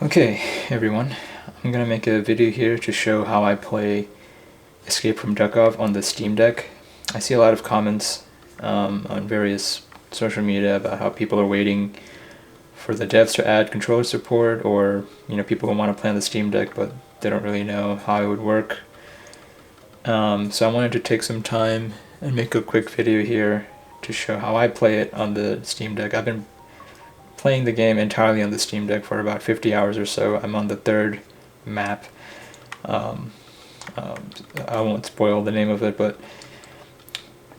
Okay, everyone, I'm gonna make a video here to show how I play Escape from Deckov on the Steam Deck. I see a lot of comments on various social media about how people are waiting for the devs to add controller support, or people who want to play on the Steam Deck but they don't really know how it would work. So I wanted to take some time and make a quick video here to show how I play it on the Steam Deck. I've been playing the game entirely on the Steam Deck for about 50 hours or so. I'm on the third map. I won't spoil the name of it, but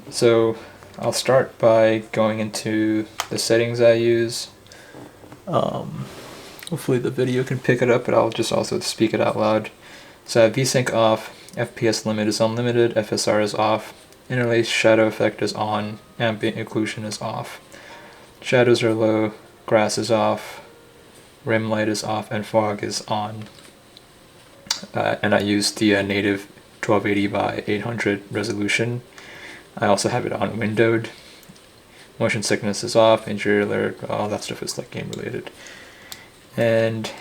so I'll start by going into the settings I use. Hopefully the video can pick it up, but I'll just also speak it out loud. So I have VSync off, FPS Limit is unlimited, FSR is off, interlace shadow effect is on, ambient occlusion is off, shadows are low, grass is off, rim light is off, and fog is on. And I use the native 1280 by 800 resolution. I also have it on windowed. Motion sickness is off, injury alert, all that stuff is like game related. And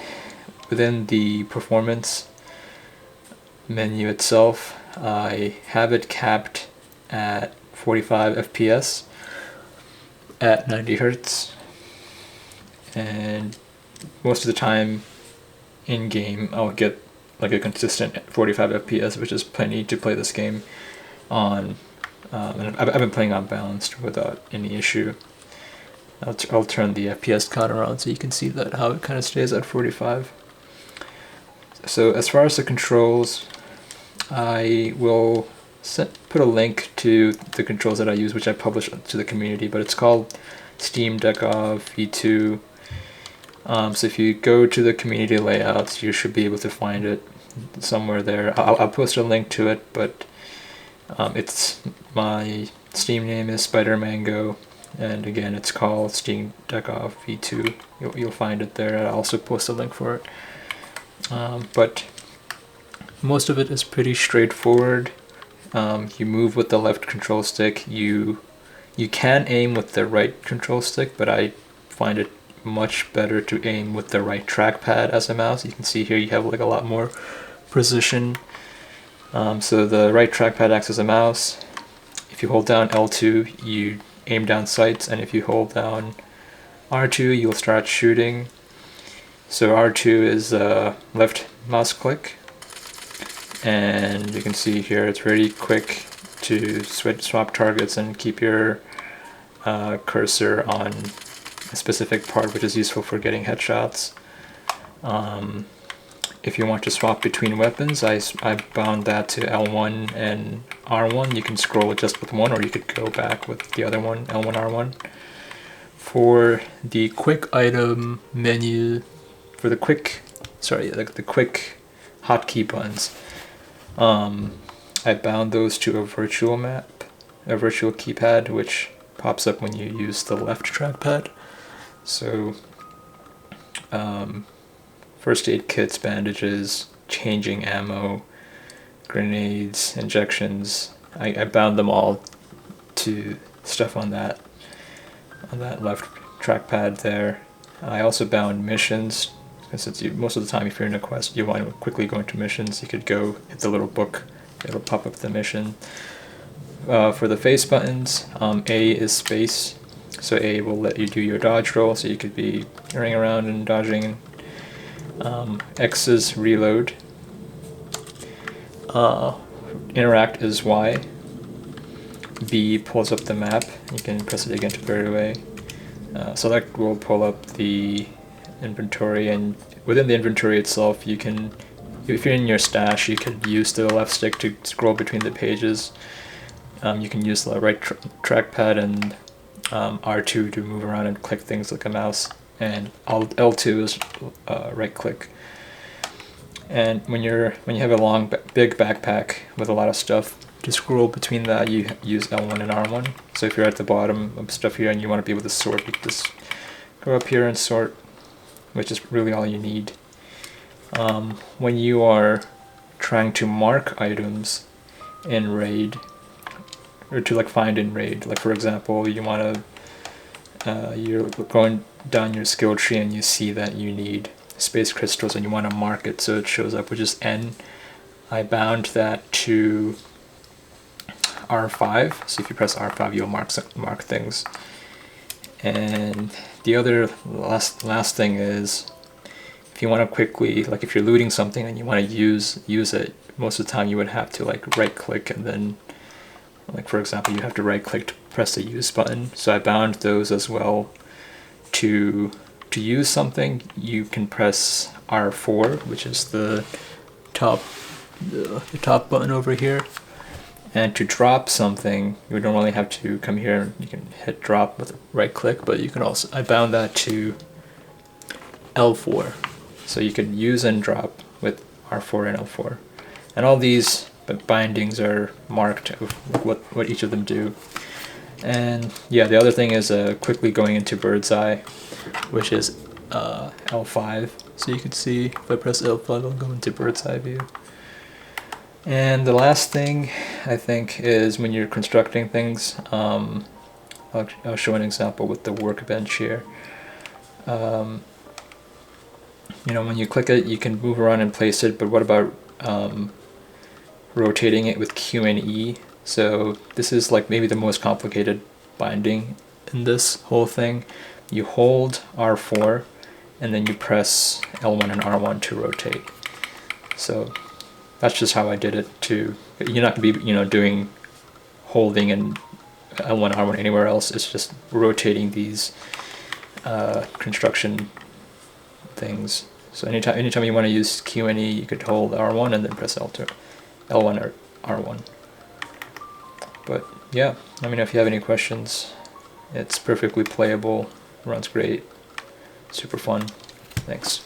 within the performance menu itself, I have it capped at 45 FPS at 90 Hz. And most of the time in game I'll get like a consistent 45 FPS, which is plenty to play this game on. And I've been playing on balanced without any issue. I'll turn the FPS count around so you can see that how it kind of stays at 45. So as far as the controls, I will put a link to the controls that I use, which I published to the community, but it's called Steam Deckov V2. So if you go to the community layouts, you should be able to find it somewhere there. I'll post a link to it, but it's my Steam name is Spider Mango, and again it's called Steam Deckov V2. You'll find it there. I'll also post a link for it. But most of it is pretty straightforward. You move with the left control stick. You can aim with the right control stick, but I find it much better to aim with the right trackpad as a mouse. You can see here you have like a lot more precision. So the right trackpad acts as a mouse. If you hold down L2, you aim down sights, and if you hold down R2, you'll start shooting. So R2 is left mouse click, and you can see here it's really quick to swap targets and keep your cursor on a specific part, which is useful for getting headshots. If you want to swap between weapons, I bound that to L1 and R1. You can scroll it just with one, or you could go back with the other one, L1, R1. For the quick item menu, for the quick hotkey buttons, I bound those to a virtual map, a virtual keypad, which pops up when you use the left trackpad. So first aid kits, bandages, changing ammo, grenades, injections, I bound them all to stuff on that left trackpad there. I also bound missions, since most of the time if you're in a quest you want to quickly go into missions, you could go hit the little book, it'll pop up the mission. For the face buttons, A is space, so A will let you do your dodge roll, so you could be running around and dodging. X is reload. Interact is Y. B pulls up the map. You can press it again to clear it away. Select will pull up the inventory, and within the inventory itself you can, if you're in your stash, you can use the left stick to scroll between the pages. You can use the right trackpad and R2 to move around and click things like a mouse, and L2 is right click. And when you have a long big backpack with a lot of stuff, to scroll between that you use L1 and R1. So if you're at the bottom of stuff here and you want to be able to sort, you just go up here and sort, which is really all you need. When you are trying to mark items in RAID, or to like find in RAID, like for example you want to you're going down your skill tree and you see that you need space crystals and you want to mark it so it shows up, which is N. I bound that to R5, so if you press R5 you'll mark things. And the other last thing is, if you want to quickly, like if you're looting something and you want to use it, most of the time you would have to like right click, and then like for example you have to right click to press the use button. So I bound those as well. To use something you can press R4, which is the top button over here. And to drop something, you don't really have to come here. You can hit drop with a right click, but you can also, I bound that to L4. So you can use and drop with R4 and L4. And all these bindings are marked of what each of them do. And yeah, the other thing is quickly going into bird's eye, which is L5. So you can see if I press L5, I'll go into bird's eye view. And the last thing I think is when you're constructing things, I'll show an example with the workbench here. You know, when you click it, you can move around and place it, but what about rotating it with Q and E? So this is like maybe the most complicated binding in this whole thing. You hold R4 and then you press L1 and R1 to rotate. So that's just how I did it. You're not gonna be, you know, doing holding and L1, R1 anywhere else. It's just rotating these construction things. So anytime you want to use Q and E, you could hold R1 and then press L1 or R1. But yeah, let me know if you have any questions. It's perfectly playable, runs great, super fun. Thanks.